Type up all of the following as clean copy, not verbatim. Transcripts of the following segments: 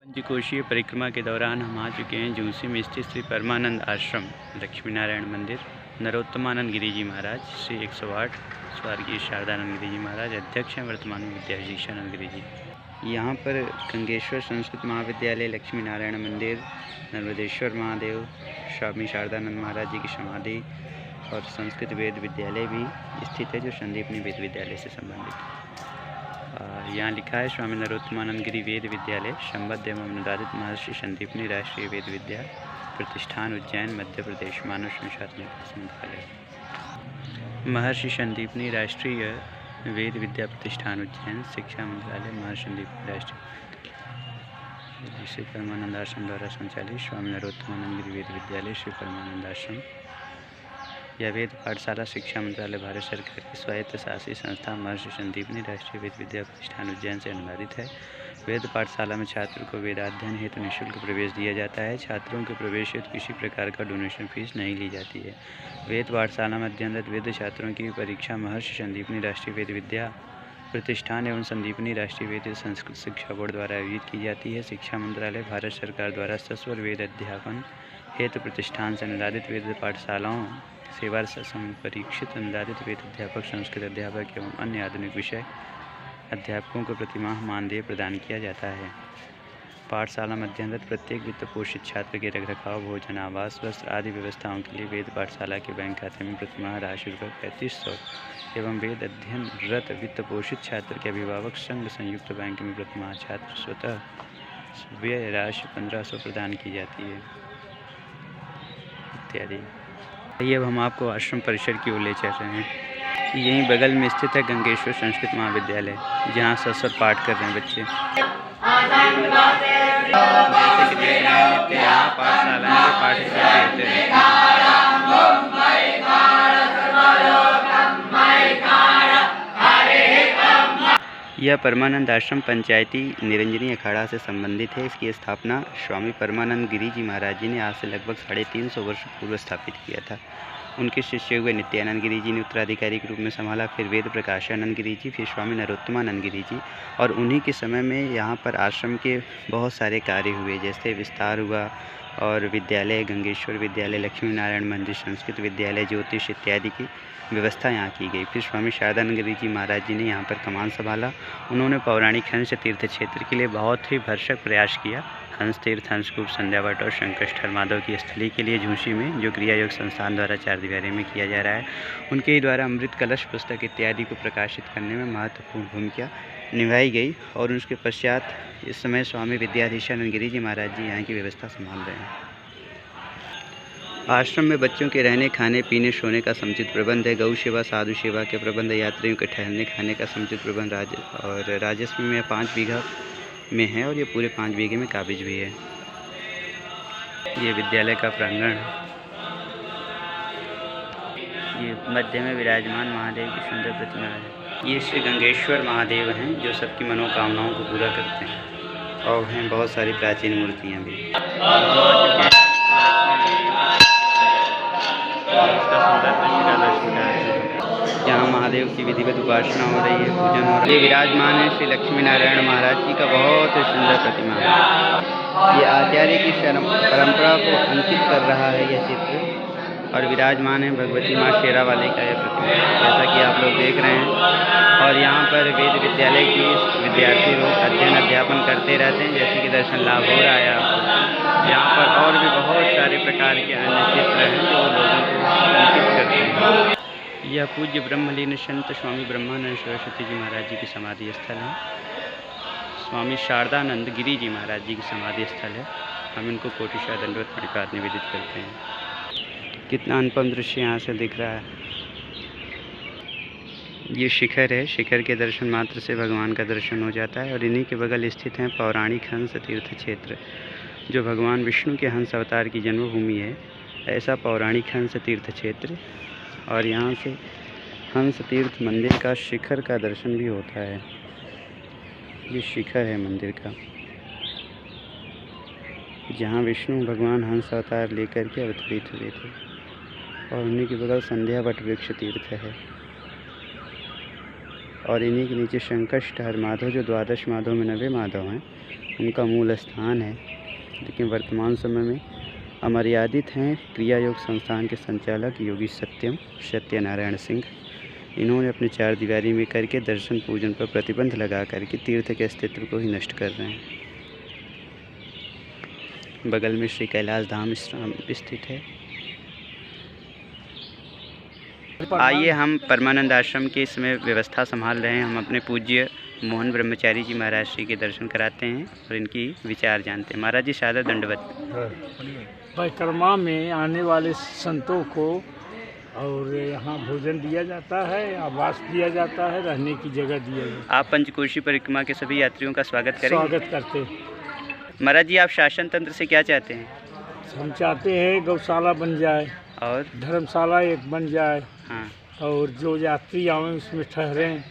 पंचकोशीय परिक्रमा के दौरान हम आ चुके हैं झूसी में स्थित श्री परमानंद आश्रम लक्ष्मी नारायण मंदिर। नरोत्तमानंद गिरी जी महाराज, श्री 108 स्वर्गीय शारदानंद गिरी जी महाराज अध्यक्ष हैं, वर्तमान में विद्याधीशानंद गिरी जी। यहाँ पर गंगेश्वर संस्कृत महाविद्यालय, लक्ष्मी नारायण मंदिर, नर्मदेश्वर महादेव, स्वामी शारदानंद महाराज जी की समाधि और संस्कृत वेद विद्यालय भी स्थित है, जो संदीपनी वेद विद्यालय से संबंधित है। यहाँ लिखा है स्वामी नरोत्तमानंद गिरी वेद विद्यालय संबद्ध एवं अनुदानित महर्षि संदीपनी राष्ट्रीय वेद विद्या प्रतिष्ठान, उज्जैन, मध्य प्रदेश। मानव संसाधन मंत्रालय, महर्षि संदीपनी राष्ट्रीय वेद विद्या प्रतिष्ठान, उज्जैन। शिक्षा मंत्रालय, महर्षि संदीपनी राष्ट्रीय श्री परमानंद आश्रम द्वारा संचालित स्वामी नरोत्तमानंद गिरी वेद विद्यालय, श्री परमानंद आश्रम। यह वेद पाठशाला शिक्षा मंत्रालय, भारत सरकार की स्वायत्त शासी संस्था महर्षि संदीपनी राष्ट्रीय वेद विद्या प्रतिष्ठान, उज्जैन से अनुवादित है। वेद पाठशाला में छात्र को वेदाध्ययन हेतु निःशुल्क प्रवेश दिया जाता है। छात्रों के प्रवेश हेतु किसी प्रकार का डोनेशन फीस नहीं ली जाती है। वेद पाठशाला में अध्ययनरत वेद छात्रों की परीक्षा महर्षि संदीपनी राष्ट्रीय वेद विद्या प्रतिष्ठान एवं संदीपनी राष्ट्रीय वेद संस्कृत शिक्षा बोर्ड द्वारा आयोजित की जाती है। शिक्षा मंत्रालय, भारत सरकार द्वारा सस्वर वेद अध्यापन हेतु प्रतिष्ठान से अनुदानित वेद पाठशालाओं सेवा परीक्षित अनुदानित वेद अध्यापक, संस्कृत अध्यापक एवं अन्य आधुनिक विषय अध्यापकों को प्रतिमाह मानदेय प्रदान किया जाता है। पाठशाला में अध्ययनरत प्रत्येक वित्त पोषित छात्र के रखरखाव, भोजन, आवास, वस्त्र आदि व्यवस्थाओं के लिए वेद पाठशाला के बैंक खाते में प्रतिमाह राशि रुपये 3500 एवं वेद अध्ययनरत वित्त पोषित छात्र के अभिभावक संघ संयुक्त बैंक में प्रतिमाह छात्र स्वतः व्यय राशि 1500 प्रदान की जाती है, इत्यादि। ये अब हम आपको आश्रम परिसर की ओर ले चल रहे हैं। यहीं बगल में स्थित है गंगेश्वर संस्कृत महाविद्यालय, जहाँ सरस्वत पाठ कर रहे हैं बच्चे। जैसे कि देख रहे हैं यहाँ पाठशाला में पाठशाला होते हैं। यह परमानंद आश्रम पंचायती निरंजनी अखाड़ा से संबंधित है। इसकी स्थापना स्वामी परमानंद गिरी जी महाराज जी ने आज से लगभग 350 वर्ष पूर्व स्थापित किया था। उनके शिष्य हुए नित्यानंद गिरी जी ने उत्तराधिकारी के रूप में संभाला, फिर वेद प्रकाशानंद गिरी जी, फिर स्वामी नरोत्तमानंद गिरी जी। और उन्हीं के समय में यहाँ पर आश्रम के बहुत सारे कार्य हुए, जैसे विस्तार हुआ और विद्यालय, गंगेश्वर विद्यालय, लक्ष्मी नारायण मंदिर, संस्कृत विद्यालय, ज्योतिष इत्यादि की व्यवस्था यहाँ की गई। फिर स्वामी शारदानंद गिरी जी महाराज जी ने यहाँ पर कमान संभाला। उन्होंने पौराणिक हंस तीर्थ क्षेत्र के लिए बहुत ही भरसक प्रयास किया। हंस तीर्थ, हंसकूप, संध्यावट और शंकरष्ठर माधव की स्थली के लिए झूसी में, जो क्रिया योग संस्थान द्वारा चारदीवारी में किया जा रहा है, उनके ही द्वारा अमृत कलश पुस्तक इत्यादि को प्रकाशित करने में महत्वपूर्ण भूमिका निभाई गई। और उसके पश्चात इस समय स्वामी विद्याधीशानंद गिरी जी महाराज जी यहाँ की व्यवस्था संभाल रहे हैं। आश्रम में बच्चों के रहने, खाने, पीने, सोने का समुचित प्रबंध है। गौ सेवा, साधु सेवा के प्रबंध, यात्रियों के ठहरने खाने का समुचित प्रबंध और राजस्व में 5 बीघा में है और ये पूरे 5 बीघे में काबिज भी है। ये विद्यालय का प्रांगण है। ये मध्य में विराजमान महादेव की सुंदर प्रतिमा है। ये श्री गंगेश्वर महादेव हैं, जो सबकी मनोकामनाओं को पूरा करते हैं। और हैं बहुत सारी प्राचीन मूर्तियाँ भी। यहाँ महादेव की विधिवत उपासना हो रही है, पूजन हो रहा है। ये विराजमान है श्री लक्ष्मी नारायण महाराज जी का बहुत ही सुंदर प्रतिमा है। ये आचार्य की परंपरा को अंकित कर रहा है यह चित्र। और विराजमान है भगवती माँ शेरावाली का यह प्रतिमा, जैसा कि आप लोग देख रहे हैं। और यहाँ पर वेद विद्यालय की विद्यार्थी लोग अध्ययन अध्यापन करते रहते हैं, जैसे कि दर्शन लाभ हो रहा है आपको। यहाँ पर और भी बहुत सारे प्रकार के अन्य चित्र हैं जो लोगों को अंकित करते हैं। यह पूज्य ब्रह्मलीन संत स्वामी ब्रह्मानंद सरस्वती जी महाराज जी की समाधि स्थल है। स्वामी शारदानंद गिरी जी महाराज जी की समाधि स्थल है। हम इनको कोटिशा दंडवत प्रणिपात निवेदित करते हैं। कितना अनुपम दृश्य यहाँ से दिख रहा है। ये शिखर है। शिखर के दर्शन मात्र से भगवान का दर्शन हो जाता है। और इन्हीं के बगल स्थित है पौराणिक हंस तीर्थ क्षेत्र, जो भगवान विष्णु के हंस अवतार की जन्मभूमि है। ऐसा पौराणिक हंस तीर्थ क्षेत्र। और यहाँ से हंस तीर्थ मंदिर का शिखर का दर्शन भी होता है। ये शिखर है मंदिर का, जहाँ विष्णु भगवान हंस अवतार लेकर के अवतरित हुए थे। और उन्हीं के बगल संध्यावट वृक्ष तीर्थ है। और इन्हीं के नीचे शंकरष्ठर माधव, जो 12 माधव में 90 माधव हैं, उनका मूल स्थान है, लेकिन वर्तमान समय में अमर्यादित हैं क्रिया योग संस्थान के संचालक योगी सत्यनारायण सिंह। इन्होंने अपने चार दीवारी में करके दर्शन पूजन पर प्रतिबंध लगा करके तीर्थ के अस्तित्व को ही नष्ट कर रहे हैं। बगल में श्री कैलाश धाम स्थित है। आइए हम परमानंद आश्रम के इसमें व्यवस्था संभाल रहे हैं। हम अपने पूज्य मोहन ब्रह्मचारी जी महाराज श्री के दर्शन कराते हैं और इनकी विचार जानते हैं। महाराज जी सादर दंडवत। परिक्रमा में आने वाले संतों को और यहाँ भोजन दिया जाता है, आवास दिया जाता है, रहने की जगह दिया जाता है। आप पंचकोशी परिक्रमा के सभी यात्रियों का स्वागत करेंगे? स्वागत करते हैं। महाराज जी, आप शासन तंत्र से क्या चाहते हैं? हम चाहते हैं गौशाला बन जाए और धर्मशाला एक बन जाए। हाँ। और जो यात्री आवें उसमें ठहरें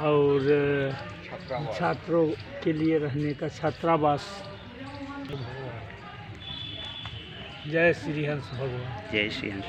और छात्रों के लिए रहने का छात्रावास। जय श्री हंस भगवान। जय श्री हंस।